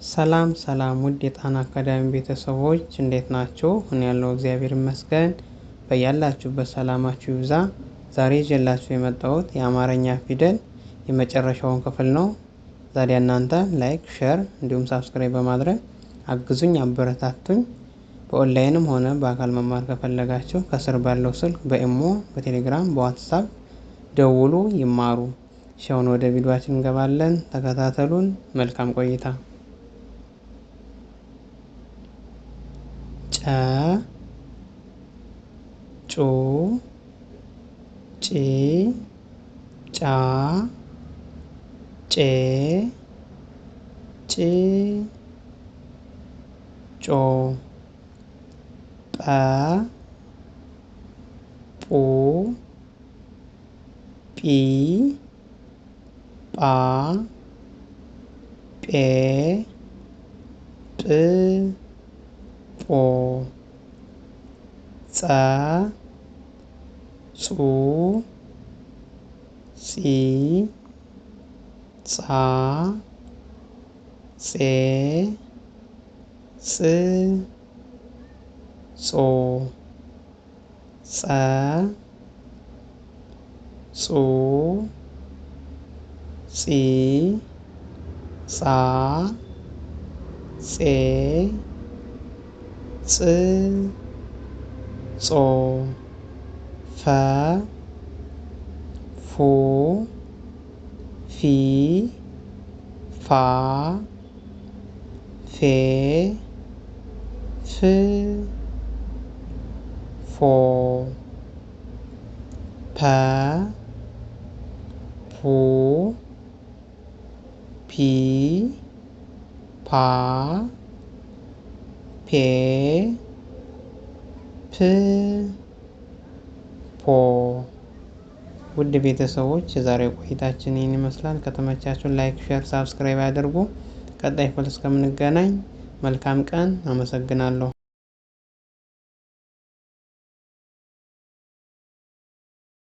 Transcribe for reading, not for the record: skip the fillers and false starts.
ሰላም ውድ የጣና አካዳሚ ቤተሰቦች እንዴት ናችሁ? እኔ ያለው እግዚአብሔር ይመስገን። በያላችሁበት ሰላማችሁ ይብዛ። ዛሬ ይዤላችሁ የመጣሁት የአማርኛ ፊደል የመጨረሻውን ክፍል ነው። ዛሬ እናንተ ላይክ፣ ሼር እንዲሁም ሳብስክራይብ በማድረግ አግዙኝ፣ አበረታቱኝ። በኦንላይንም ሆነ በአካል መማር ከፈለጋችሁ ከስር ባለው ስልክ በኢሞ፣ በቴሌግራም፣ በዋትስአፕ ደውሉ፣ ይማሩ። ሻውን ወደ ቪዲዮአችን እንገባለን። ተከታተሉን። መልካም ቆይታ። ጨ ጩ ጪ ጫ ጬ ጪ ጮ ጰ ጱ ጲ ጳ ጴ ጵ ጶ ጸ ጹ ጺ ጻ ጼ ጽ ጾ ጸ ጹ ጺ ጻ ጼ ጽ ጾ ፈ ፉ ፊ ፋ ፌ ፍ ፎ ፐ ፑ ፒ ፓ ፔ ፕ ፖ። ውድ ቤተሰቦች የዛሬው ቆይታችን ይህን ይመስላል። ከተመቻችሁ ላይክ፣ ሼር፣ ሳብስክራይብ ያድርጉ። ቀጣይ ክፍል እስከምንገናኝ መልካም ቀን። አመሰግናለሁ።